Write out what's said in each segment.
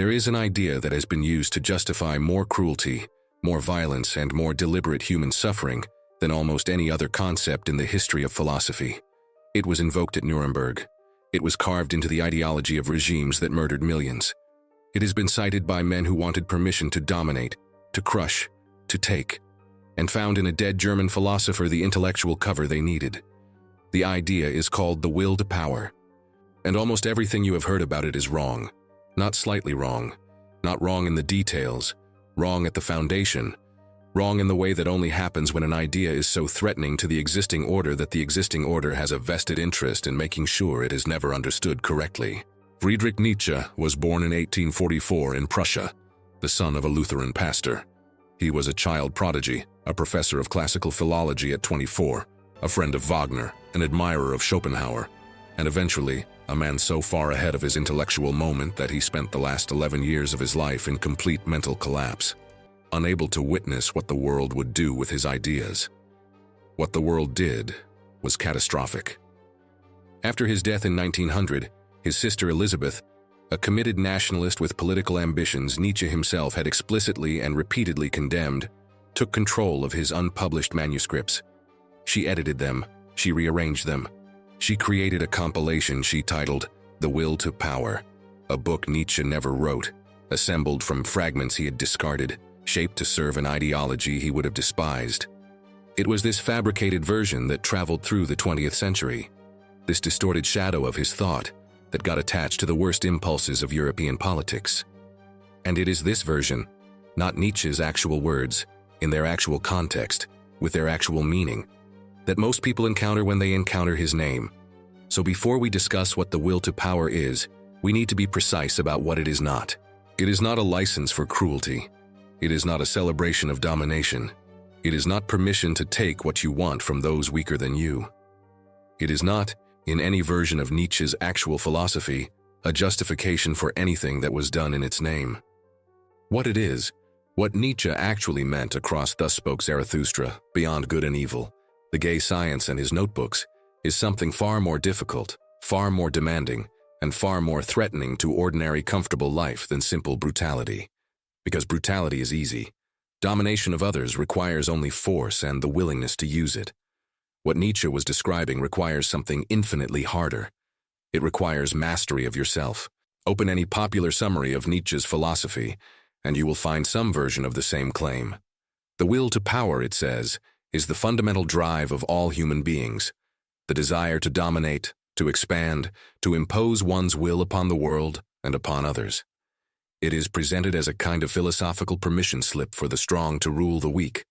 There is an idea that has been used to justify more cruelty, more violence, and more deliberate human suffering than almost any other concept in the history of philosophy. It was invoked at Nuremberg. It was carved into the ideology of regimes that murdered millions. It has been cited by men who wanted permission to dominate, to crush, to take, and found in a dead German philosopher the intellectual cover they needed. The idea is called the will to power. And almost everything you have heard about it is wrong. Not slightly wrong. Not wrong in the details. Wrong at the foundation. Wrong in the way that only happens when an idea is so threatening to the existing order that the existing order has a vested interest in making sure it is never understood correctly. Friedrich Nietzsche was born in 1844 in Prussia, the son of a Lutheran pastor. He was a child prodigy, a professor of classical philology at 24, a friend of Wagner, an admirer of Schopenhauer, and eventually a man so far ahead of his intellectual moment that he spent the last 11 years of his life in complete mental collapse, unable to witness what the world would do with his ideas. What the world did was catastrophic. After his death in 1900, his sister Elisabeth, a committed nationalist with political ambitions Nietzsche himself had explicitly and repeatedly condemned, took control of his unpublished manuscripts. She edited them, she rearranged them. She created a compilation she titled The Will to Power, a book Nietzsche never wrote, assembled from fragments he had discarded, shaped to serve an ideology he would have despised. It was this fabricated version that traveled through the 20th century, this distorted shadow of his thought that got attached to the worst impulses of European politics. And it is this version, not Nietzsche's actual words, in their actual context, with their actual meaning, that most people encounter when they encounter his name. So before we discuss what the will to power is, we need to be precise about what it is not. It is not a license for cruelty. It is not a celebration of domination. It is not permission to take what you want from those weaker than you. It is not, in any version of Nietzsche's actual philosophy, a justification for anything that was done in its name. What it is, what Nietzsche actually meant across Thus Spoke Zarathustra, Beyond Good and Evil, The Gay Science, and his notebooks, is something far more difficult, far more demanding, and far more threatening to ordinary comfortable life than simple brutality. Because brutality is easy. Domination of others requires only force and the willingness to use it. What Nietzsche was describing requires something infinitely harder. It requires mastery of yourself. Open any popular summary of Nietzsche's philosophy, and you will find some version of the same claim. The will to power, it says, is the fundamental drive of all human beings. The desire to dominate, to expand, to impose one's will upon the world and upon others. It is presented as a kind of philosophical permission slip for the strong to rule the weak,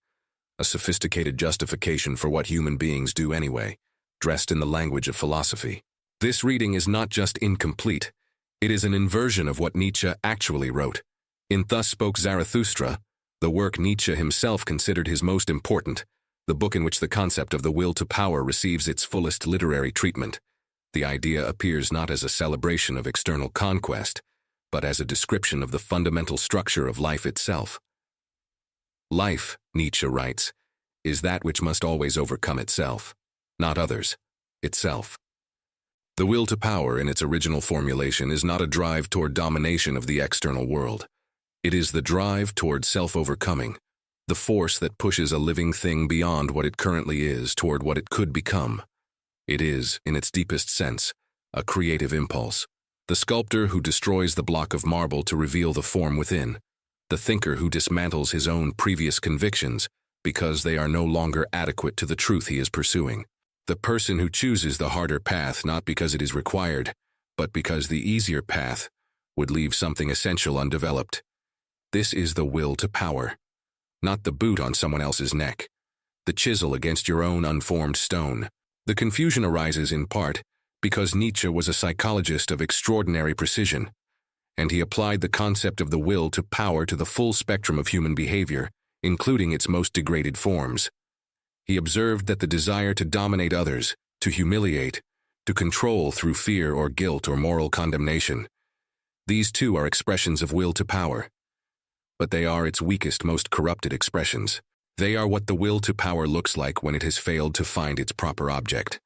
a sophisticated justification for what human beings do anyway, dressed in the language of philosophy. This reading is not just incomplete, it is an inversion of what Nietzsche actually wrote. In Thus Spoke Zarathustra, the work Nietzsche himself considered his most important, the book in which the concept of the will to power receives its fullest literary treatment, the idea appears not as a celebration of external conquest, but as a description of the fundamental structure of life itself. Life, Nietzsche writes, is that which must always overcome itself, not others, itself. The will to power in its original formulation is not a drive toward domination of the external world. It is the drive toward self-overcoming, the force that pushes a living thing beyond what it currently is toward what it could become. It is, in its deepest sense, a creative impulse. The sculptor who destroys the block of marble to reveal the form within. The thinker who dismantles his own previous convictions because they are no longer adequate to the truth he is pursuing. The person who chooses the harder path not because it is required, but because the easier path would leave something essential undeveloped. This is the will to power. Not the boot on someone else's neck. The chisel against your own unformed stone. The confusion arises in part because Nietzsche was a psychologist of extraordinary precision, and he applied the concept of the will to power to the full spectrum of human behavior, including its most degraded forms. He observed that the desire to dominate others, to humiliate, to control through fear or guilt or moral condemnation, these too are expressions of will to power. But they are its weakest, most corrupted expressions. They are what the will to power looks like when it has failed to find its proper object.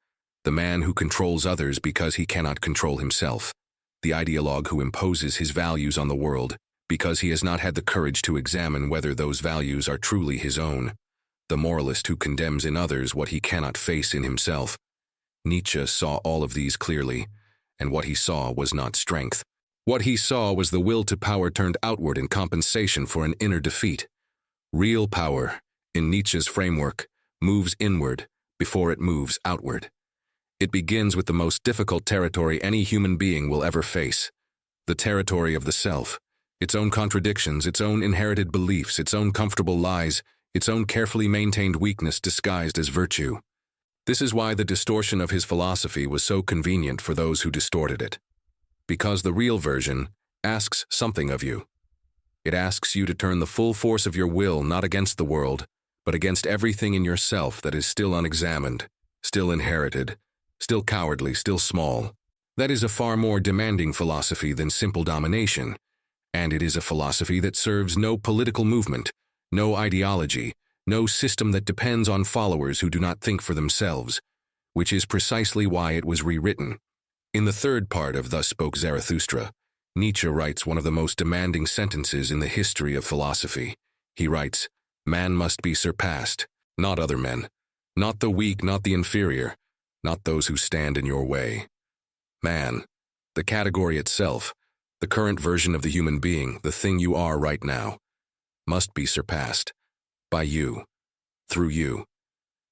The man who controls others because he cannot control himself. the ideologue who imposes his values on the world because he has not had the courage to examine whether those values are truly his own, the moralist who condemns in others what he cannot face in himself. Nietzsche saw all of these clearly, and what he saw was not strength. What he saw was the will to power turned outward in compensation for an inner defeat. Real power, in Nietzsche's framework, moves inward before it moves outward. It begins with the most difficult territory any human being will ever face, the territory of the self, its own contradictions, its own inherited beliefs, its own comfortable lies, its own carefully maintained weakness disguised as virtue. This is why the distortion of his philosophy was so convenient for those who distorted it. Because the real version asks something of you. It asks you to turn the full force of your will not against the world, but against everything in yourself that is still unexamined, still inherited, still cowardly, still small. That is a far more demanding philosophy than simple domination, and it is a philosophy that serves no political movement, no ideology, no system that depends on followers who do not think for themselves, which is precisely why it was rewritten. In the third part of Thus Spoke Zarathustra, Nietzsche writes one of the most demanding sentences in the history of philosophy. He writes, "Man must be surpassed, not other men, not the weak, not the inferior, not those who stand in your way. Man, the category itself, the current version of the human being, the thing you are right now, must be surpassed. By you, through you,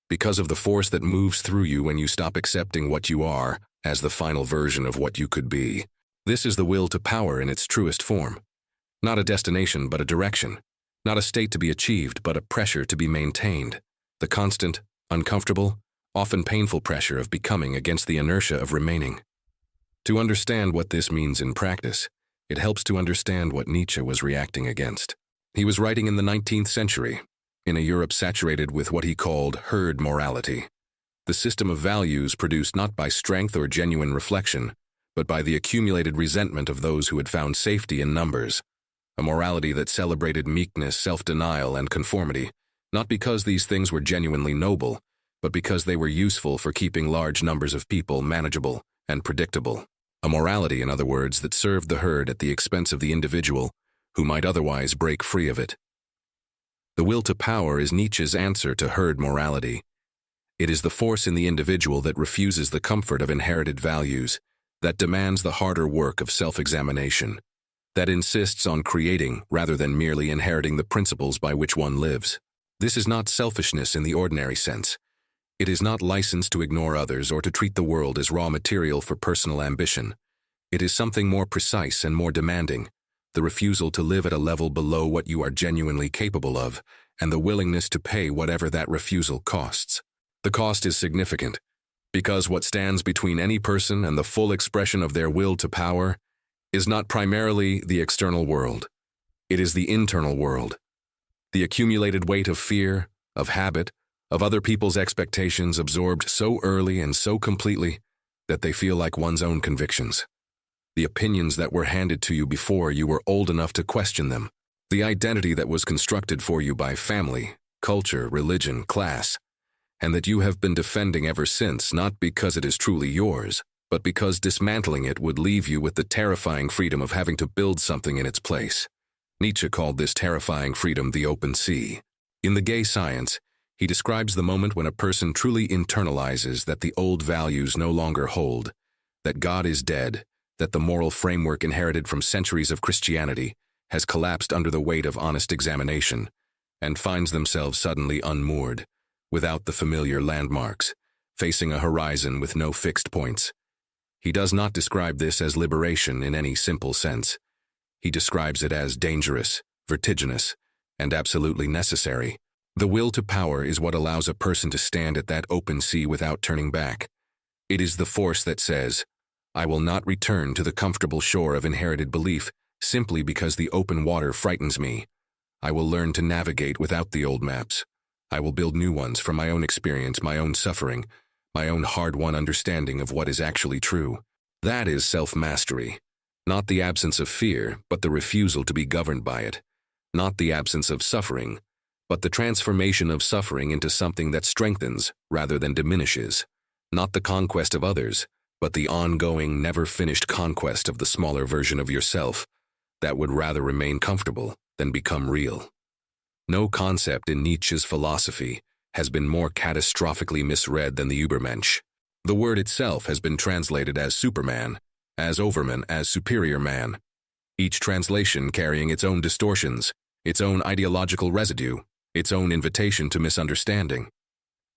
because of the force that moves through you when you stop accepting what you are as the final version of what you could be. This is the will to power in its truest form. Not a destination, but a direction. Not a state to be achieved, but a pressure to be maintained. The constant, uncomfortable, often painful pressure of becoming against the inertia of remaining. To understand what this means in practice, it helps to understand what Nietzsche was reacting against. He was writing in the 19th century, in a Europe saturated with what he called herd morality, the system of values produced not by strength or genuine reflection, but by the accumulated resentment of those who had found safety in numbers, a morality that celebrated meekness, self-denial, and conformity, not because these things were genuinely noble, but because they were useful for keeping large numbers of people manageable and predictable. A morality, in other words, that served the herd at the expense of the individual, who might otherwise break free of it. The will to power is Nietzsche's answer to herd morality. It is the force in the individual that refuses the comfort of inherited values, that demands the harder work of self-examination, that insists on creating rather than merely inheriting the principles by which one lives. This is not selfishness in the ordinary sense. It is not license to ignore others or to treat the world as raw material for personal ambition. It is something more precise and more demanding, the refusal to live at a level below what you are genuinely capable of, and the willingness to pay whatever that refusal costs. The cost is significant, because what stands between any person and the full expression of their will to power is not primarily the external world. It is the internal world. The accumulated weight of fear, of habit, of other people's expectations absorbed so early and so completely that they feel like one's own convictions. The opinions that were handed to you before you were old enough to question them. The identity that was constructed for you by family, culture, religion, class, and that you have been defending ever since, not because it is truly yours, but because dismantling it would leave you with the terrifying freedom of having to build something in its place. Nietzsche called this terrifying freedom the open sea. In The Gay Science, he describes the moment when a person truly internalizes that the old values no longer hold, that God is dead, that the moral framework inherited from centuries of Christianity has collapsed under the weight of honest examination, and finds themselves suddenly unmoored, without the familiar landmarks, facing a horizon with no fixed points. He does not describe this as liberation in any simple sense. He describes it as dangerous, vertiginous, and absolutely necessary. The will to power is what allows a person to stand at that open sea without turning back. It is the force that says, I will not return to the comfortable shore of inherited belief simply because the open water frightens me. I will learn to navigate without the old maps. I will build new ones from my own experience, my own suffering, my own hard-won understanding of what is actually true. That is self-mastery. Not the absence of fear, but the refusal to be governed by it. Not the absence of suffering, but the transformation of suffering into something that strengthens rather than diminishes. Not the conquest of others, but the ongoing, never-finished conquest of the smaller version of yourself that would rather remain comfortable than become real. No concept in Nietzsche's philosophy has been more catastrophically misread than the Übermensch. The word itself has been translated as Superman, as Overman, as superior man, each translation carrying its own distortions, its own ideological residue, its own invitation to misunderstanding.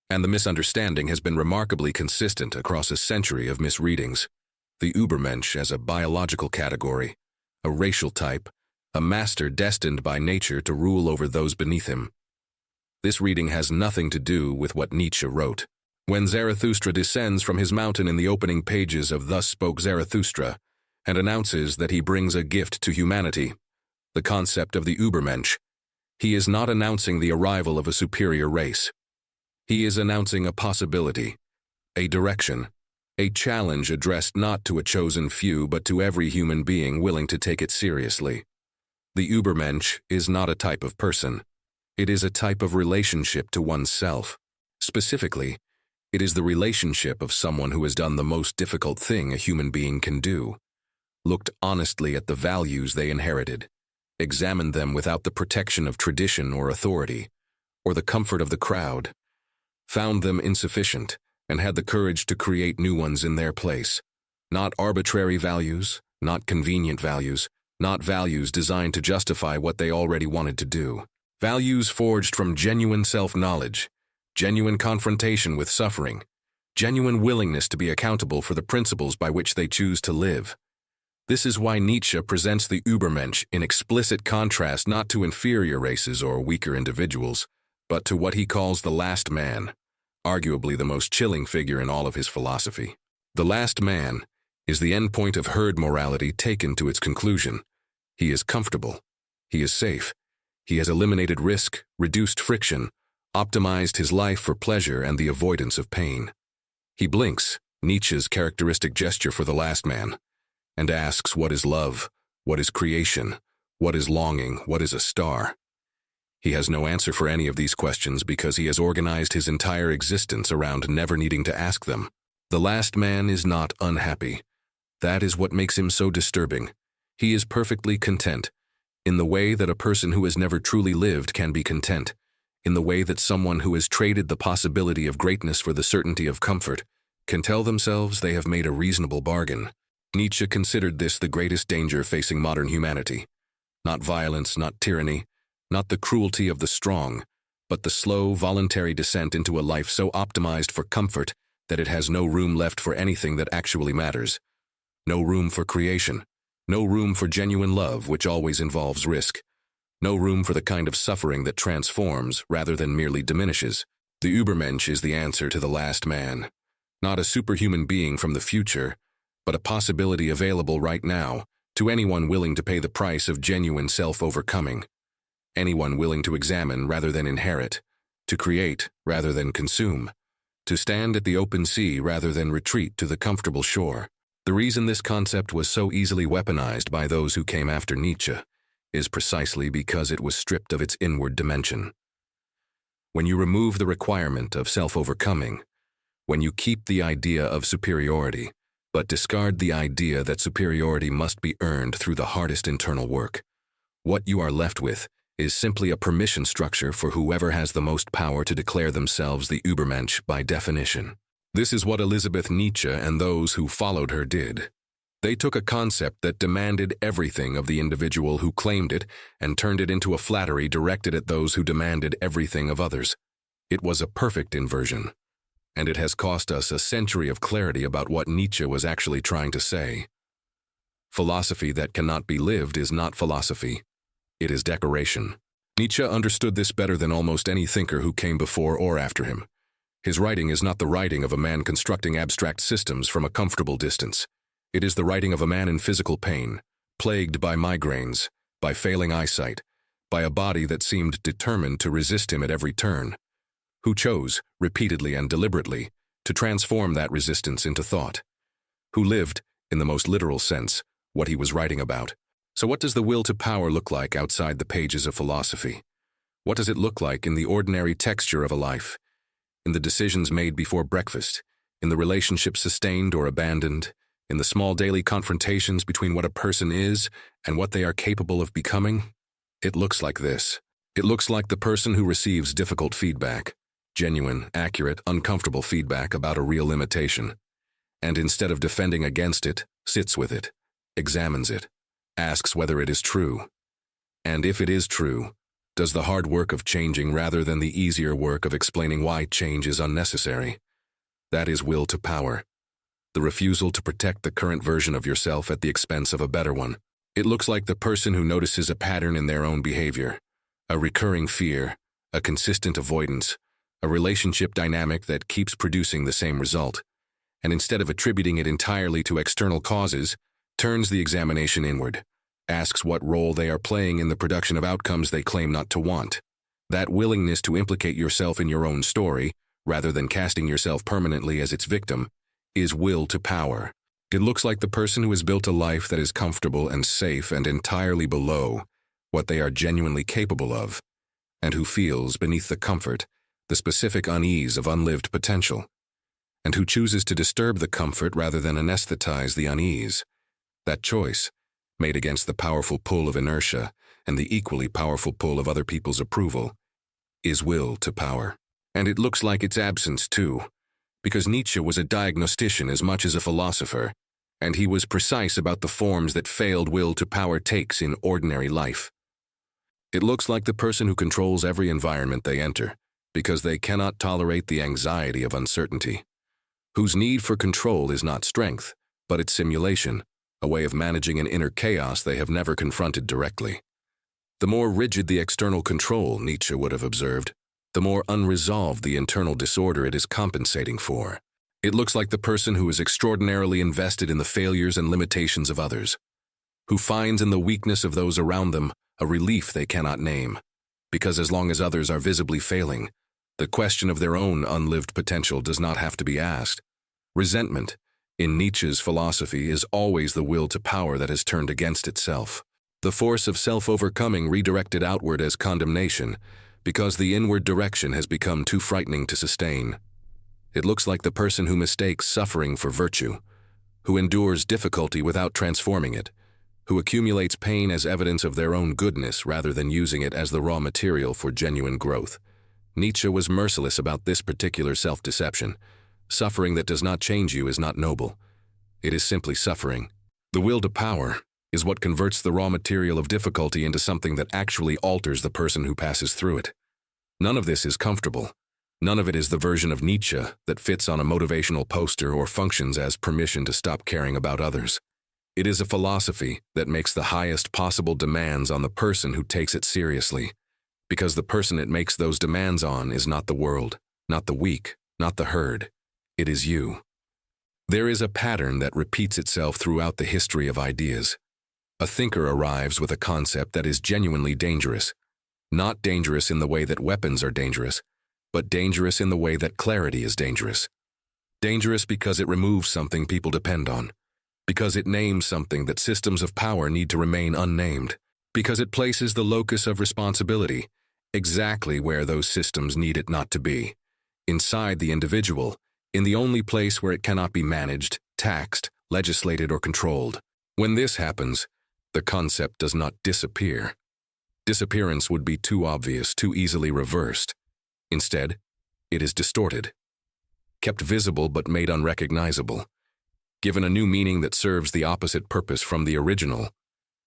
And the misunderstanding has been remarkably consistent across a century of misreadings. The Übermensch as a biological category, a racial type, a master destined by nature to rule over those beneath him. This reading has nothing to do with what Nietzsche wrote. When Zarathustra descends from his mountain in the opening pages of Thus Spoke Zarathustra and announces that he brings a gift to humanity, the concept of the Übermensch, he is not announcing the arrival of a superior race. He is announcing a possibility, a direction, a challenge addressed not to a chosen few but to every human being willing to take it seriously. The Übermensch is not a type of person. It is a type of relationship to oneself. Specifically, it is the relationship of someone who has done the most difficult thing a human being can do, looked honestly at the values they inherited, examined them without the protection of tradition or authority, or the comfort of the crowd, found them insufficient, and had the courage to create new ones in their place. Not arbitrary values, not convenient values, not values designed to justify what they already wanted to do. Values forged from genuine self-knowledge, genuine confrontation with suffering, genuine willingness to be accountable for the principles by which they choose to live. This is why Nietzsche presents the Übermensch in explicit contrast not to inferior races or weaker individuals, but to what he calls the last man, arguably the most chilling figure in all of his philosophy. The last man is the endpoint of herd morality taken to its conclusion. He is comfortable. He is safe. He has eliminated risk, reduced friction, optimized his life for pleasure and the avoidance of pain. He blinks, Nietzsche's characteristic gesture for the last man, and asks what is love, what is creation, what is longing, what is a star. He has no answer for any of these questions because he has organized his entire existence around never needing to ask them. The last man is not unhappy. That is what makes him so disturbing. He is perfectly content, in the way that a person who has never truly lived can be content, in the way that someone who has traded the possibility of greatness for the certainty of comfort can tell themselves they have made a reasonable bargain. Nietzsche considered this the greatest danger facing modern humanity. Not violence, not tyranny, not the cruelty of the strong, but the slow, voluntary descent into a life so optimized for comfort that it has no room left for anything that actually matters. No room for creation. No room for genuine love, which always involves risk. No room for the kind of suffering that transforms rather than merely diminishes. The Übermensch is the answer to the last man. Not a superhuman being from the future, but a possibility available right now to anyone willing to pay the price of genuine self-overcoming. Anyone willing to examine rather than inherit, to create rather than consume, to stand at the open sea rather than retreat to the comfortable shore. The reason this concept was so easily weaponized by those who came after Nietzsche is precisely because it was stripped of its inward dimension. When you remove the requirement of self-overcoming, when you keep the idea of superiority, but discard the idea that superiority must be earned through the hardest internal work, what you are left with is simply a permission structure for whoever has the most power to declare themselves the Übermensch by definition. This is what Elisabeth Nietzsche and those who followed her did. They took a concept that demanded everything of the individual who claimed it and turned it into a flattery directed at those who demanded everything of others. It was a perfect inversion, and it has cost us a century of clarity about what Nietzsche was actually trying to say. Philosophy that cannot be lived is not philosophy. It is decoration. Nietzsche understood this better than almost any thinker who came before or after him. His writing is not the writing of a man constructing abstract systems from a comfortable distance. It is the writing of a man in physical pain, plagued by migraines, by failing eyesight, by a body that seemed determined to resist him at every turn, who chose, repeatedly and deliberately, to transform that resistance into thought, who lived, in the most literal sense, what he was writing about. So what does the will to power look like outside the pages of philosophy? What does it look like in the ordinary texture of a life? In the decisions made before breakfast, in the relationships sustained or abandoned, in the small daily confrontations between what a person is and what they are capable of becoming. It looks like this. It looks like the person who receives difficult feedback, genuine, accurate, uncomfortable feedback about a real limitation, and instead of defending against it, sits with it, examines it, asks whether it is true. And if it is true, does the hard work of changing rather than the easier work of explaining why change is unnecessary. That is will to power. The refusal to protect the current version of yourself at the expense of a better one. It looks like the person who notices a pattern in their own behavior, a recurring fear, a consistent avoidance, a relationship dynamic that keeps producing the same result, and instead of attributing it entirely to external causes, turns the examination inward, asks what role they are playing in the production of outcomes they claim not to want. That willingness to implicate yourself in your own story, rather than casting yourself permanently as its victim, is will to power. It looks like the person who has built a life that is comfortable and safe and entirely below what they are genuinely capable of, and who feels beneath the comfort the specific unease of unlived potential, and who chooses to disturb the comfort rather than anesthetize the unease. That choice, made against the powerful pull of inertia and the equally powerful pull of other people's approval, is will to power. And it looks like its absence too, because Nietzsche was a diagnostician as much as a philosopher, and he was precise about the forms that failed will to power takes in ordinary life. It looks like the person who controls every environment they enter, because they cannot tolerate the anxiety of uncertainty, whose need for control is not strength, but its simulation, a way of managing an inner chaos they have never confronted directly. The more rigid the external control, Nietzsche would have observed, the more unresolved the internal disorder it is compensating for. It looks like the person who is extraordinarily invested in the failures and limitations of others, who finds in the weakness of those around them a relief they cannot name, because as long as others are visibly failing, the question of their own unlived potential does not have to be asked. Resentment, in Nietzsche's philosophy, is always the will to power that has turned against itself. The force of self-overcoming redirected outward as condemnation, because the inward direction has become too frightening to sustain. It looks like the person who mistakes suffering for virtue, who endures difficulty without transforming it, who accumulates pain as evidence of their own goodness rather than using it as the raw material for genuine growth. Nietzsche was merciless about this particular self-deception. Suffering that does not change you is not noble. It is simply suffering. The will to power is what converts the raw material of difficulty into something that actually alters the person who passes through it. None of this is comfortable. None of it is the version of Nietzsche that fits on a motivational poster or functions as permission to stop caring about others. It is a philosophy that makes the highest possible demands on the person who takes it seriously, because the person it makes those demands on is not the world, not the weak, not the herd. It is you. There is a pattern that repeats itself throughout the history of ideas. A thinker arrives with a concept that is genuinely dangerous, not dangerous in the way that weapons are dangerous, but dangerous in the way that clarity is dangerous. Dangerous because it removes something people depend on, because it names something that systems of power need to remain unnamed, because it places the locus of responsibility exactly where those systems need it not to be, inside the individual, in the only place where it cannot be managed, taxed, legislated, or controlled. When this happens, the concept does not disappear. Disappearance would be too obvious, too easily reversed. Instead, it is distorted, kept visible but made unrecognizable, given a new meaning that serves the opposite purpose from the original,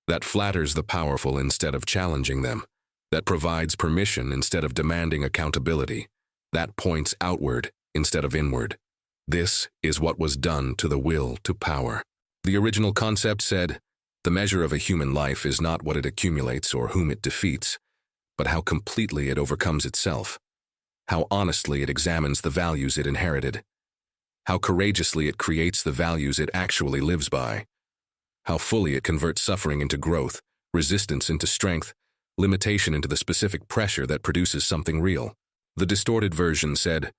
that flatters the powerful instead of challenging them, that provides permission instead of demanding accountability, that points outward instead of inward. This is what was done to the will to power. The original concept said, the measure of a human life is not what it accumulates or whom it defeats, but how completely it overcomes itself, how honestly it examines the values it inherited, how courageously it creates the values it actually lives by, how fully it converts suffering into growth, resistance into strength, limitation into the specific pressure that produces something real. The distorted version said,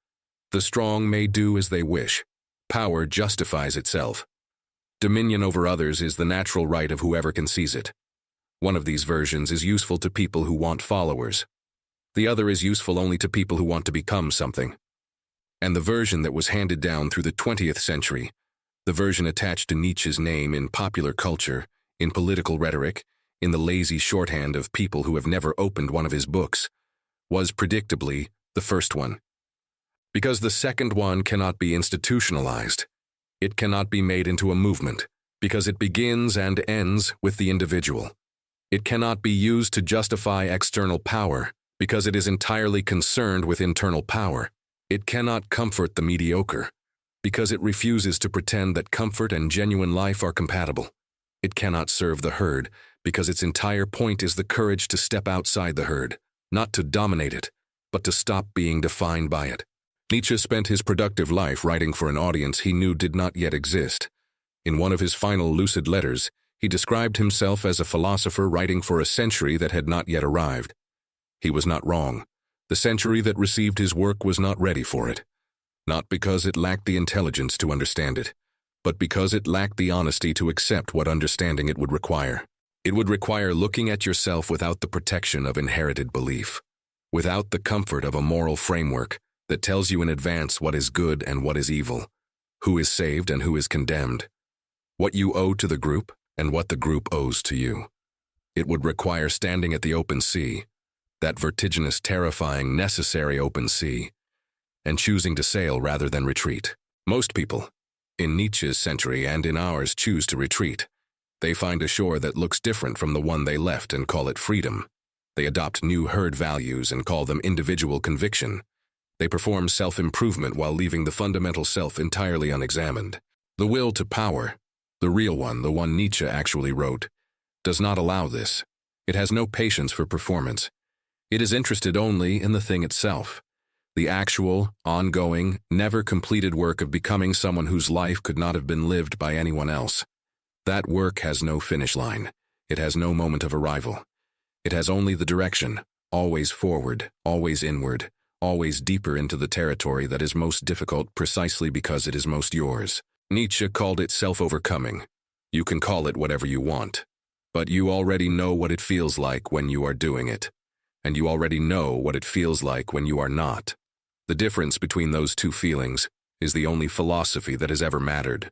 the strong may do as they wish. Power justifies itself. Dominion over others is the natural right of whoever can seize it. One of these versions is useful to people who want followers. The other is useful only to people who want to become something. and the version that was handed down through the 20th century, the version attached to Nietzsche's name in popular culture, in political rhetoric, in the lazy shorthand of people who have never opened one of his books, was predictably the first one. Because the second one cannot be institutionalized. It cannot be made into a movement, because it begins and ends with the individual. It cannot be used to justify external power, because it is entirely concerned with internal power. It cannot comfort the mediocre, because it refuses to pretend that comfort and genuine life are compatible. It cannot serve the herd, because its entire point is the courage to step outside the herd, not to dominate it, but to stop being defined by it. Nietzsche spent his productive life writing for an audience he knew did not yet exist. In one of his final lucid letters, he described himself as a philosopher writing for a century that had not yet arrived. He was not wrong. The century that received his work was not ready for it. Not because it lacked the intelligence to understand it, but because it lacked the honesty to accept what understanding it would require. It would require looking at yourself without the protection of inherited belief, without the comfort of a moral framework that tells you in advance what is good and what is evil, who is saved and who is condemned, what you owe to the group and what the group owes to you. It would require standing at the open sea, that vertiginous, terrifying, necessary open sea, and choosing to sail rather than retreat. Most people, in Nietzsche's century and in ours, choose to retreat. They find a shore that looks different from the one they left and call it freedom. They adopt new herd values and call them individual conviction. They perform self-improvement while leaving the fundamental self entirely unexamined. The will to power, the real one, the one Nietzsche actually wrote, does not allow this. It has no patience for performance. It is interested only in the thing itself, the actual, ongoing, never completed work of becoming someone whose life could not have been lived by anyone else. That work has no finish line. It has no moment of arrival. It has only the direction, always forward, always inward, always deeper into the territory that is most difficult precisely because it is most yours. Nietzsche called it self-overcoming. You can call it whatever you want, but you already know what it feels like when you are doing it, and you already know what it feels like when you are not. The difference between those two feelings is the only philosophy that has ever mattered.